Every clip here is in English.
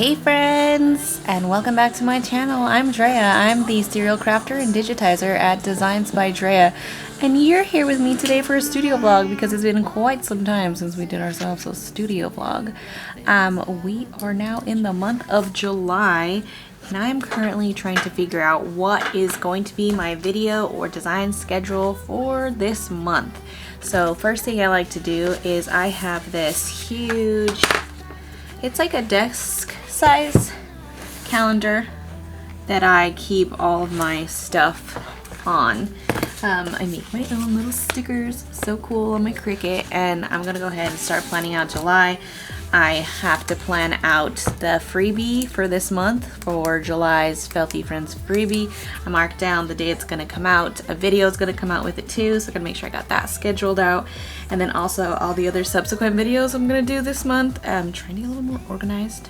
Hey friends, and welcome back to my channel. I'm Drea. I'm the serial crafter and digitizer at Designs by Drea, and you're here with me today for a studio vlog because it's been quite some time since we did ourselves a studio vlog. We are now in the month of July, and I'm currently trying to figure out what is going to be my video or design schedule for this month. So first thing I like to do is I have this huge, it's like a desk size calendar that I keep all of my stuff on. I make my own little stickers, so cool, on my Cricut, and I'm gonna go ahead and start planning out July. I have to plan out the freebie for this month, for July's Felty Friends freebie. I marked down the day it's gonna come out. A video is gonna come out with it too, so I'm gonna make sure I got that scheduled out. And then also all the other subsequent videos I'm gonna do this month. I'm trying to get a little more organized,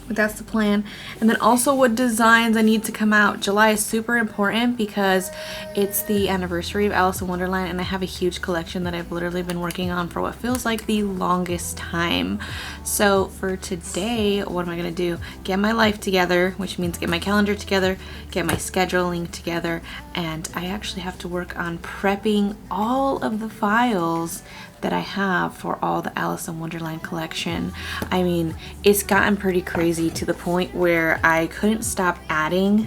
but that's the plan. And then also what designs I need to come out. July is super important because it's the anniversary of Alice in Wonderland, and I have a huge collection that I've literally been working on for what feels like the longest time. So for today, what am I gonna do? Get my life together, which means get my calendar together, get my scheduling together, and I actually have to work on prepping all of the files that I have for all the Alice in Wonderland collection. I mean, it's gotten pretty crazy to the point where I couldn't stop adding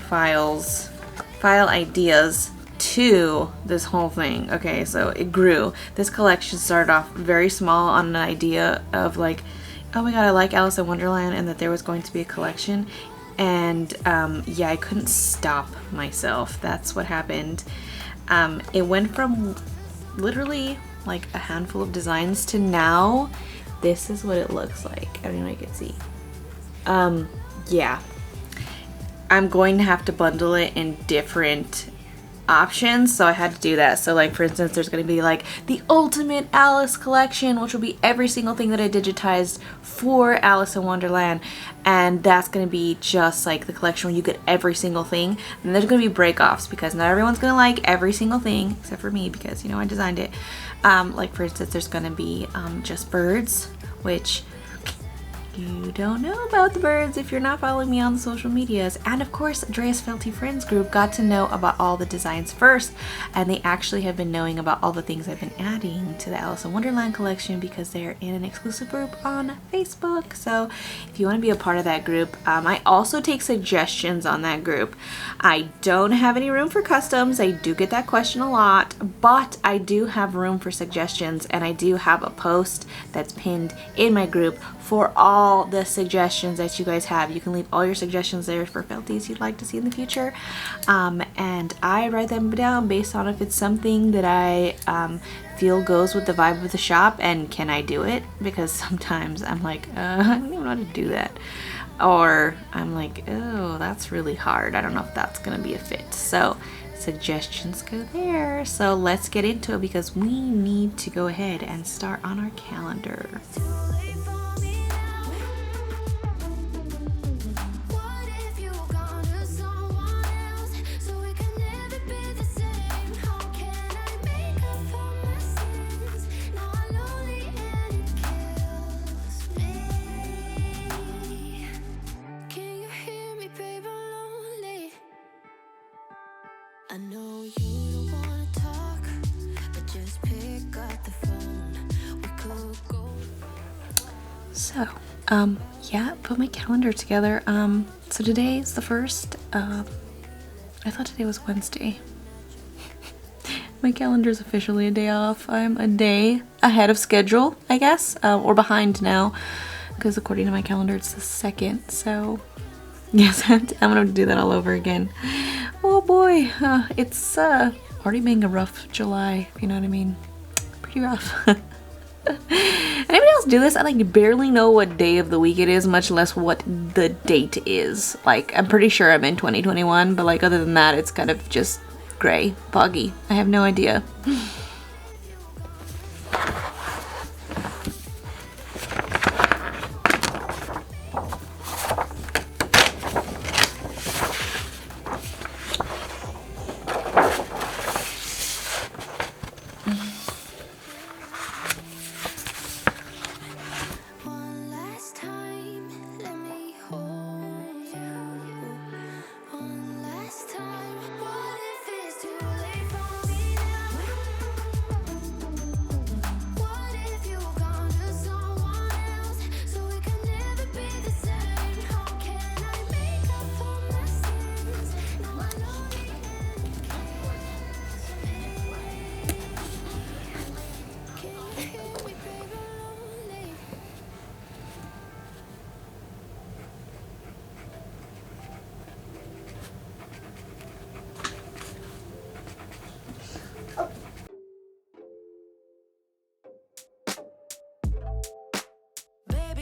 file ideas to this whole thing. Okay, so it grew. This collection started off very small on an idea of like, oh my god, I like Alice in Wonderland, and that there was going to be a collection. And yeah, I couldn't stop myself. That's what happened. It went from literally like a handful of designs to now this is what it looks like. I don't know if you can see. Yeah, I'm going to have to bundle it in different options, so I had to do that. So like, for instance, there's going to be like the ultimate Alice collection, which will be every single thing that I digitized for Alice in Wonderland, and that's going to be just like the collection where you get every single thing. And there's going to be break-offs because not everyone's going to like every single thing except for me, because you know I designed it. Like for instance, there's going to be just birds, which you don't know about the birds if you're not following me on the social medias. And of course, Drea's Felty Friends group got to know about all the designs first, and they actually have been knowing about all the things I've been adding to the Alice in Wonderland collection because they're in an exclusive group on Facebook. So if you want to be a part of that group, I also take suggestions on that group. I don't have any room for customs. I do get that question a lot, but I do have room for suggestions, and I do have a post that's pinned in my group for all the suggestions that you guys have. You can leave all your suggestions there for Felties you'd like to see in the future, and I write them down based on if it's something that I feel goes with the vibe of the shop and can I do it, because sometimes I'm like, I don't even know how to do that, or I'm like, oh, that's really hard, I don't know if that's gonna be a fit. So suggestions go there. So let's get into it because we need to go ahead and start on our calendar. I know you don't wanna talk, but just pick up the phone. We could go. So, yeah, put my calendar together. So today is the first. I thought today was Wednesday. My calendar is officially a day off. I'm a day ahead of schedule, I guess, or behind now, because according to my calendar, it's the 2nd. So, yes, I'm gonna do that all over again. Oh boy, it's already being a rough July, if you know what I mean. Pretty rough. Anybody else do this? I like barely know what day of the week it is, much less what the date is. Like, I'm pretty sure I'm in 2021, but like other than that, it's kind of just gray, foggy. I have no idea. One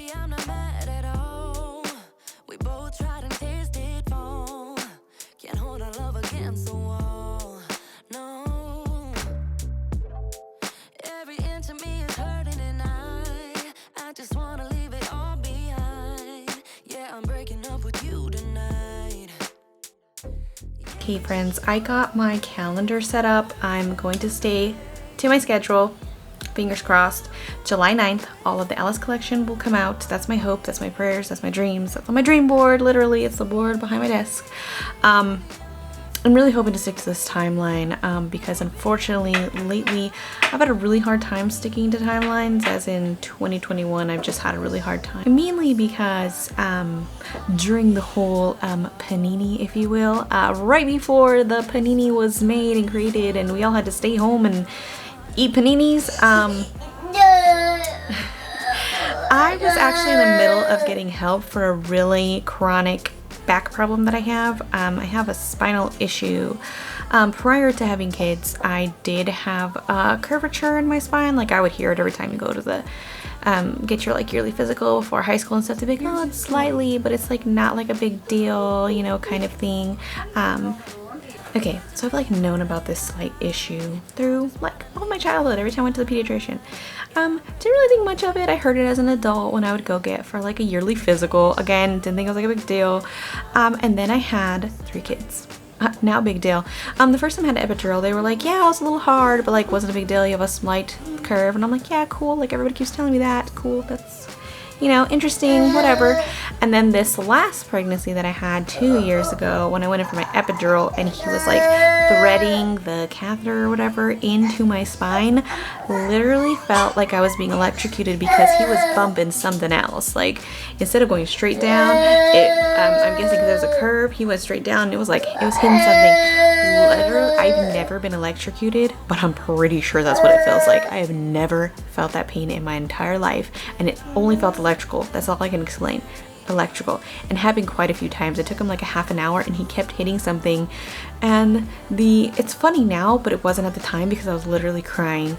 baby, I'm not mad at all. We both tried and tasted fall. Can't hold our love against the wall. No. Every inch of me is hurting and I just wanna leave it all behind. Yeah, I'm breaking up with you tonight. Okay friends, I got my calendar set up. I'm going to stay to my schedule. Fingers crossed. July 9th, all of the Alice collection will come out. That's my hope, that's my prayers, that's my dreams. That's on my dream board, literally. It's the board behind my desk. I'm really hoping to stick to this timeline because unfortunately lately I've had a really hard time sticking to timelines, as in 2021 I've just had a really hard time. Mainly because during the whole panini, if you will, right before the panini was made and created and we all had to stay home and eat paninis, I was actually in the middle of getting help for a really chronic back problem that I have. I have a spinal issue. Prior to having kids, I did have a curvature in my spine. Like I would hear it every time you go to the get your like yearly physical before high school and stuff. They'd be like, oh, it's slightly, but it's like not like a big deal, you know, kind of thing. Okay, so I've like known about this slight issue through like all my childhood. Every time I went to the pediatrician, didn't really think much of it. I heard it as an adult when I would go get for like a yearly physical. Again, didn't think it was like a big deal. And then I had 3 kids. Now big deal. The first time I had an epidural, they were like, yeah, it was a little hard, but like wasn't a big deal. You have a slight curve, and I'm like, yeah, cool. Like everybody keeps telling me that. Cool. That's, you know, interesting, whatever. And then this last pregnancy that I had 2 years ago, when I went in for my epidural and he was like threading the catheter or whatever into my spine, literally felt like I was being electrocuted because he was bumping something else. Like instead of going straight down, I'm guessing because there was a curve, he went straight down and it was like, it was hitting something. Literally, I've never been electrocuted, but I'm pretty sure that's what it feels like. I have never felt that pain in my entire life, and it only felt electrical. That's all I can explain. Electrical. And happened quite a few times. It took him like a half an hour and he kept hitting something, and it's funny now, but it wasn't at the time because I was literally crying.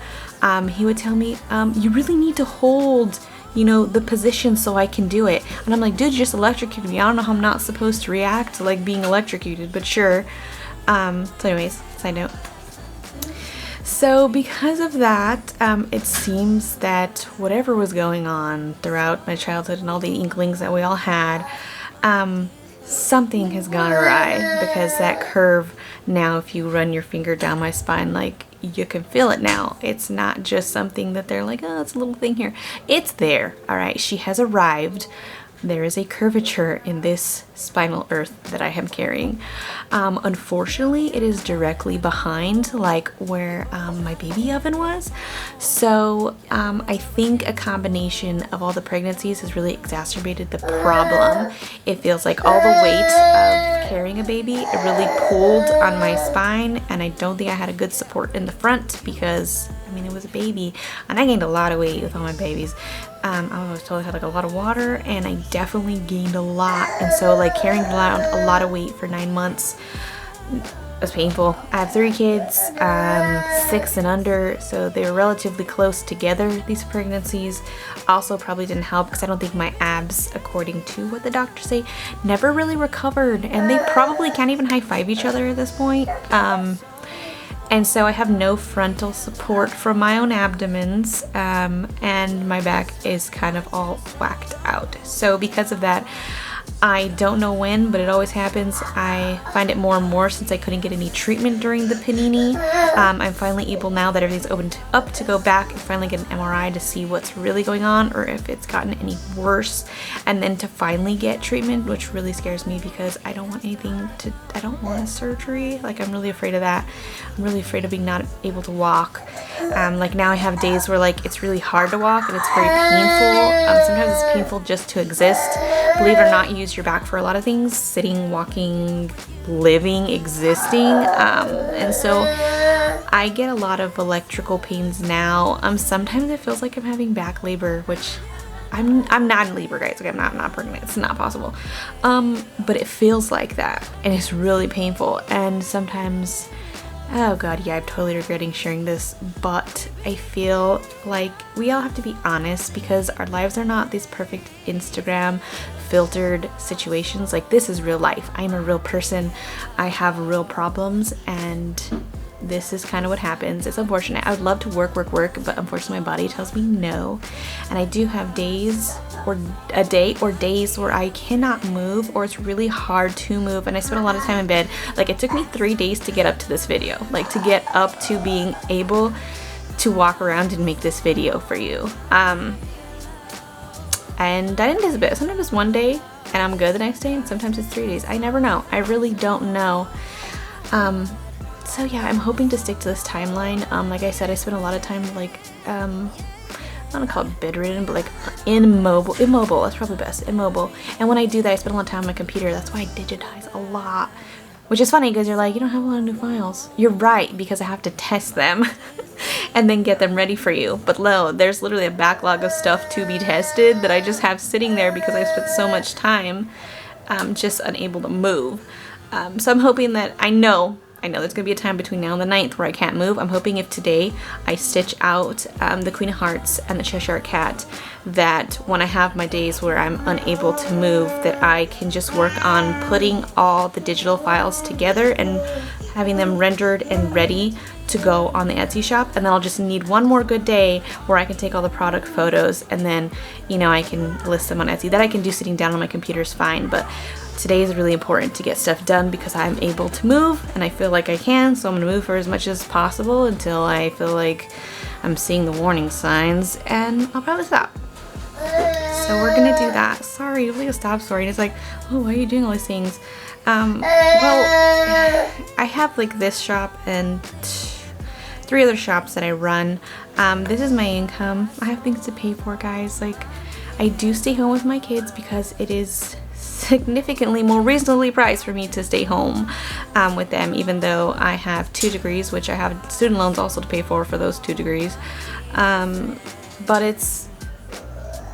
He would tell me, you really need to hold, you know, the position so I can do it. And I'm like, dude, you just electrocuted me. I don't know how I'm not supposed to react to like being electrocuted, but sure. So anyways, side note. So because of that, it seems that whatever was going on throughout my childhood and all the inklings that we all had, something has gone awry, because that curve now, if you run your finger down my spine, like you can feel it now. It's not just something that they're like, oh, it's a little thing here. It's there. All right. She has arrived. There is a curvature in this spinal earth that I am carrying. Unfortunately, it is directly behind like where my baby oven was. So I think a combination of all the pregnancies has really exacerbated the problem. It feels like all the weight of carrying a baby, it really pulled on my spine, and I don't think I had a good support in the front because, I mean, it was a baby, and I gained a lot of weight with all my babies. I was told I had like a lot of water, and I definitely gained a lot, and so like carrying around a lot of weight for 9 months was painful. I have 3 kids, 6 and under, so they were relatively close together, these pregnancies. Also probably didn't help because I don't think my abs, according to what the doctors say, never really recovered, and they probably can't even high-five each other at this point. And so I have no frontal support from my own abdomens, and my back is kind of all whacked out. So because of that, I don't know when, but it always happens. I find it more and more since I couldn't get any treatment during the panini. I'm finally able, now that everything's opened up, to go back and finally get an MRI to see what's really going on, or if it's gotten any worse, and then to finally get treatment, which really scares me because I don't want I don't want a surgery. Like, I'm really afraid of that. I'm really afraid of being not able to walk. Like now I have days where like it's really hard to walk and it's very painful. Sometimes it's painful just to exist. Believe it or not, you use your back for a lot of things: sitting, walking, living, existing. And so I get a lot of electrical pains now. Sometimes it feels like I'm having back labor, which I'm not in labor, guys. Okay, I'm not pregnant. It's not possible. But it feels like that, and it's really painful. And sometimes Oh god, yeah, I'm totally regretting sharing this, but I feel like we all have to be honest because our lives are not these perfect Instagram filtered situations. Like, this is real life. I'm a real person. I have real problems, and this is kind of what happens. It's unfortunate. I would love to work, but unfortunately my body tells me no. And I do have days or a day or days where I cannot move, or it's really hard to move, and I spend a lot of time in bed. Like, it took me 3 days to get up to this video, like to get up to being able to walk around and make this video for you. And I didn't anticipate it. Sometimes it's 1 day and I'm good the next day, and sometimes it's 3 days. I never know. I really don't know. So yeah, I'm hoping to stick to this timeline. Like I said, I spend a lot of time like, I don't want to call it bedridden, but like immobile, that's probably best, immobile. And when I do that, I spend a lot of time on my computer. That's why I digitize a lot. Which is funny because you're like, you don't have a lot of new files. You're right, because I have to test them and then get them ready for you. But no, there's literally a backlog of stuff to be tested that I just have sitting there because I spent so much time just unable to move. So I'm hoping that, I know there's going to be a time between now and the 9th where I can't move. I'm hoping if today I stitch out the Queen of Hearts and the Cheshire Cat, that when I have my days where I'm unable to move, that I can just work on putting all the digital files together and having them rendered and ready to go on the Etsy shop. And then I'll just need one more good day where I can take all the product photos, and then, you know, I can list them on Etsy. That I can do sitting down on my computer is fine, but today is really important to get stuff done because I'm able to move and I feel like I can, so I'm gonna move for as much as possible until I feel like I'm seeing the warning signs, and I'll probably stop. So we're gonna do that. Sorry, like a stop story. And it's like, oh, why are you doing all these things? Well, I have like this shop and 3 other shops that I run. This is my income. I have things to pay for, guys. Like, I do stay home with my kids because it is significantly more reasonably priced for me to stay home with them, even though I have 2 degrees, which I have student loans also to pay for those 2 degrees. But it's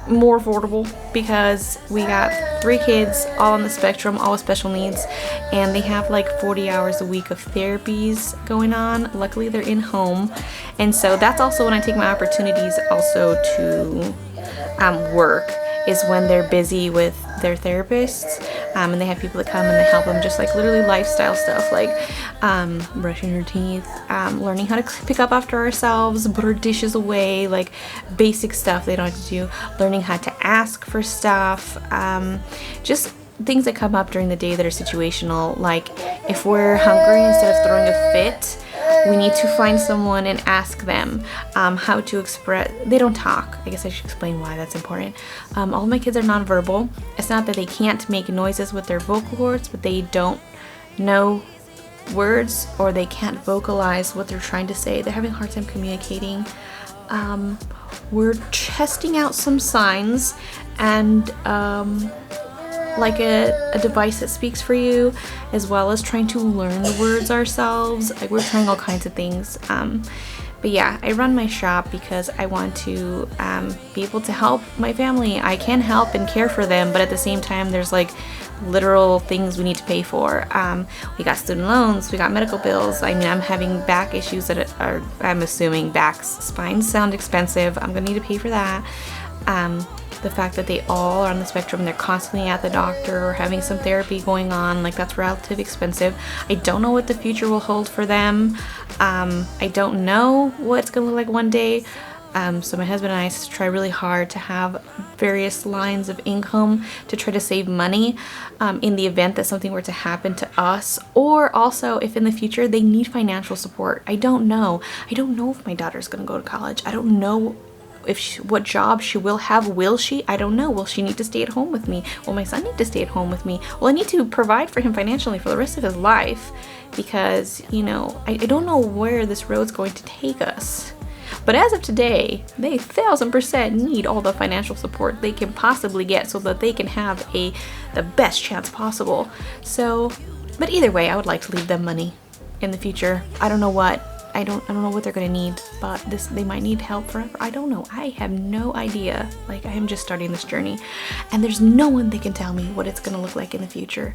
more affordable because we got 3 kids all on the spectrum, all with special needs, and they have like 40 hours a week of therapies going on. Luckily they're in home, and so that's also when I take my opportunities also to work, is when they're busy with their therapists, and they have people that come and they help them, just like literally lifestyle stuff, like brushing your teeth, learning how to pick up after ourselves, put our dishes away, like basic stuff they don't have to do, learning how to ask for stuff, just things that come up during the day that are situational, like if we're hungry, instead of throwing a fit, we need to find someone and ask them how to express. They don't talk. I guess I should explain why that's important. All of my kids are nonverbal. It's not that they can't make noises with their vocal cords, but they don't know words, or they can't vocalize what they're trying to say. They're having a hard time communicating. We're testing out some signs and like a device that speaks for you, as well as trying to learn the words ourselves. Like, we're trying all kinds of things. But yeah, I run my shop because I want to be able to help my family. I can help and care for them, but at the same time there's like literal things we need to pay for. We got student loans, we got medical bills. I mean, I'm having back issues that are, I'm assuming spines sound expensive. I'm gonna need to pay for that. The fact that they all are on the spectrum and they're constantly at the doctor or having some therapy going on, like, that's relatively expensive. I don't know what the future will hold for them. I don't know what it's gonna look like one day. So my husband and I try really hard to have various lines of income to try to save money in the event that something were to happen to us, or also if in the future they need financial support. I don't know. I don't know if my daughter's gonna go to college. I don't know if what job she will have. Will she? I don't know. Will she need to stay at home with me? Will my son need to stay at home with me? Well, I need to provide for him financially for the rest of his life, because, you know, I don't know where this road's going to take us. But as of today, they 1000% need all the financial support they can possibly get so that they can have the best chance possible. So, but either way, I would like to leave them money in the future. I don't know what. I don't know what they're gonna need, but they might need help forever. I don't know. I have no idea. Like, I am just starting this journey, and there's no one that can tell me what it's gonna look like in the future.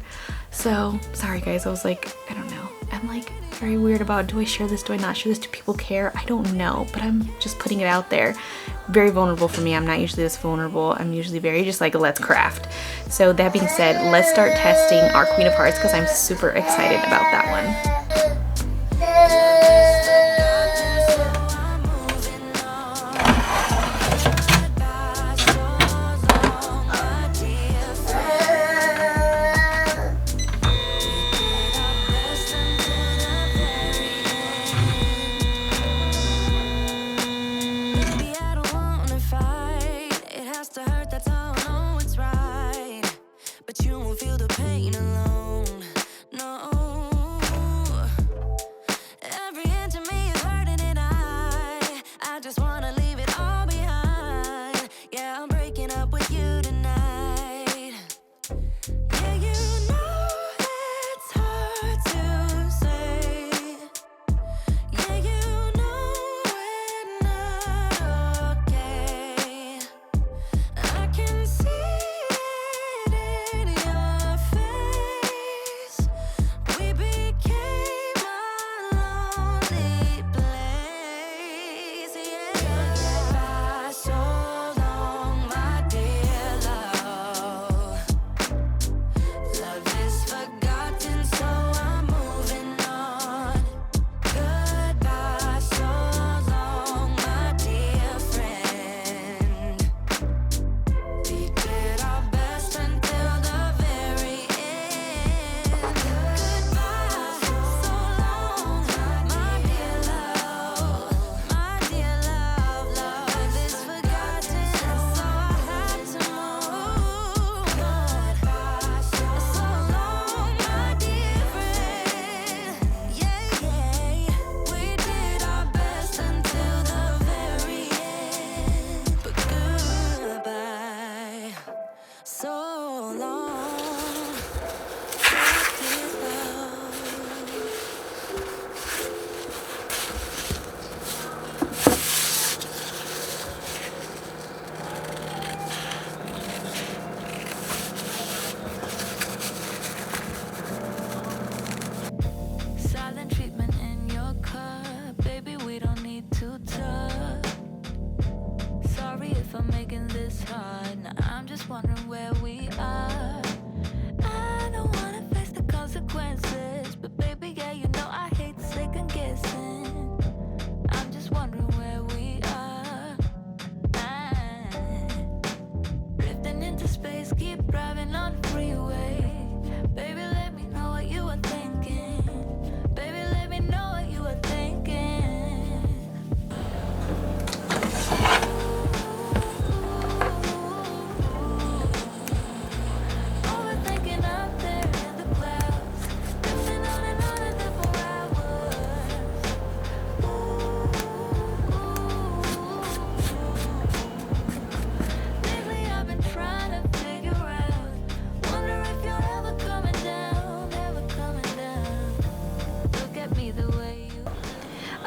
So sorry guys, I was like, I don't know. I'm like very weird about, do I share this, do I not share this, do people care? I don't know, but I'm just putting it out there. Very vulnerable for me. I'm not usually this vulnerable. I'm usually very just like, let's craft. So that being said, let's start testing our Queen of Hearts because I'm super excited about that one.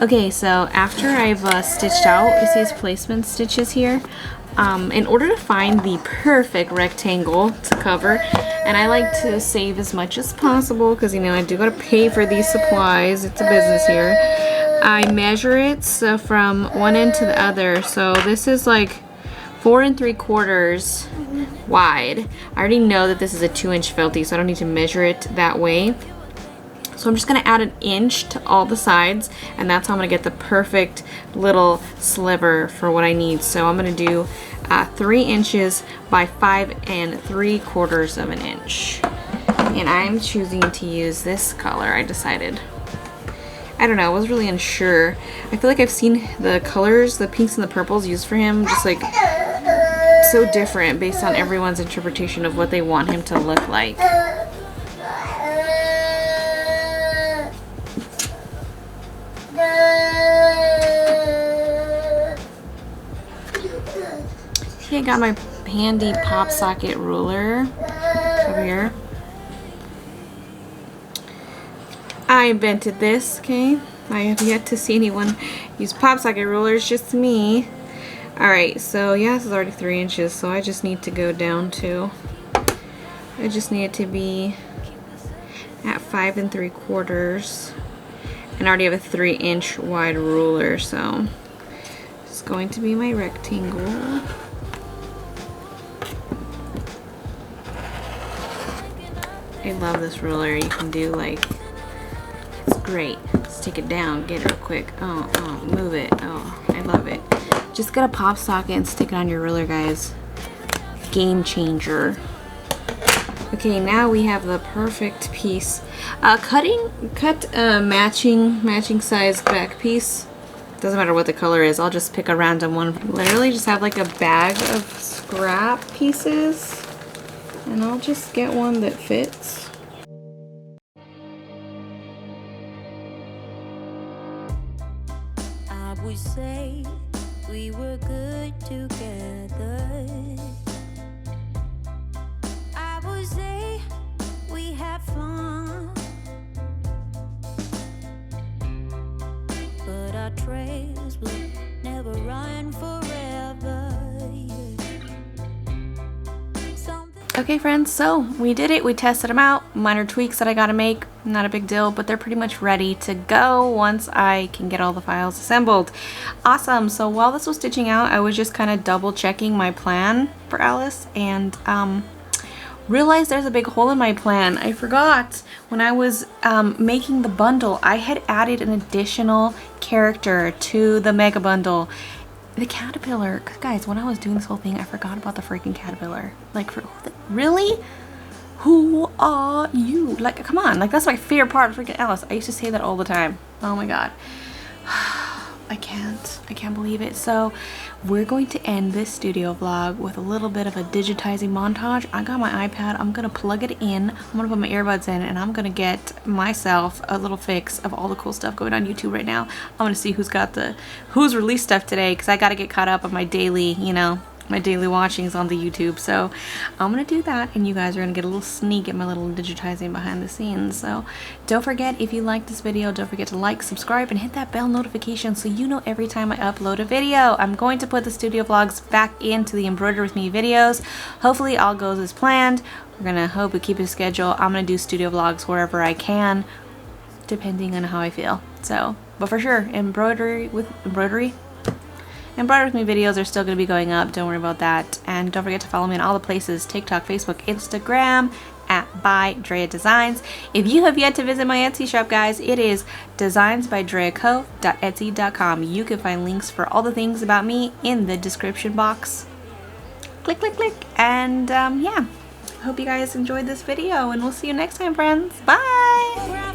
Okay, so after I've stitched out, you see these placement stitches here? In order to find the perfect rectangle to cover, and I like to save as much as possible because, you know, I do gotta pay for these supplies. It's a business here. I measure it so from one end to the other. So this is like 4 3/4 wide. I already know that this is a 2-inch felty, so I don't need to measure it that way. So I'm just going to add 1 inch to all the sides, and that's how I'm going to get the perfect little sliver for what I need. So I'm going to do 3 inches by 5 3/4 of an inch. And I'm choosing to use this color, I decided. I don't know, I was really unsure. I feel like I've seen the colors, the pinks and the purples used for him, just like so different based on everyone's interpretation of what they want him to look like. I got my handy pop socket ruler over here. I invented this, okay? I have yet to see anyone use pop socket rulers, just me. Alright, so yeah, this is already 3 inches, so I just need to go down to, I just need it to be at 5 3/4. And I already have a 3-inch wide ruler, so it's going to be my rectangle. I love this ruler. You can do like, it's great. Let's take it down, get it real quick. Oh, move it. Oh, I love it. Just get a pop socket and stick it on your ruler, guys. Game changer. Okay, now we have the perfect piece. Cut matching size back piece. Doesn't matter what the color is. I'll just pick a random one. Literally just have like a bag of scrap pieces. And I'll just get one that fits. I would say we were good together. I would say we had fun, but our trails will never run forever. Okay friends, so we did it. We tested them out. Minor tweaks that I gotta make, not a big deal, but they're pretty much ready to go once I can get all the files assembled. Awesome. So while this was stitching out, I was just kind of double checking my plan for Alice and realized there's a big hole in my plan. I forgot when I was making the bundle, I had added an additional character to the mega bundle. The caterpillar. Guys, when I was doing this whole thing, I forgot about the freaking caterpillar. Like, really? Who are you? Like, come on. Like, that's my favorite part of freaking Alice. I used to say that all the time. Oh my god. I can't believe it. So we're going to end this studio vlog with a little bit of a digitizing montage. I got my iPad. I'm gonna plug it in. I'm gonna put my earbuds in and I'm gonna get myself a little fix of all the cool stuff going on YouTube right now. I'm gonna see who's released stuff today, because I gotta get caught up on my daily, my daily watchings on the YouTube. So I'm gonna do that and you guys are gonna get a little sneak at my little digitizing behind the scenes. So don't forget, if you like this video, don't forget to like, subscribe, and hit that bell notification so you know every time I upload a video. I'm going to put the studio vlogs back into the Embroidery with Me videos. Hopefully all goes as planned. We're gonna hope we keep a schedule. I'm gonna do studio vlogs wherever I can, depending on how I feel. So, but for sure, Embroidery with Me videos are still going to be going up. Don't worry about that. And don't forget to follow me on all the places: TikTok, Facebook, Instagram, at by Drea Designs. If you have yet to visit my Etsy shop, guys, it is designsbydreaco.etsy.com. You can find links for all the things about me in the description box. Click, click, click. And yeah, hope you guys enjoyed this video, and we'll see you next time, friends. Bye!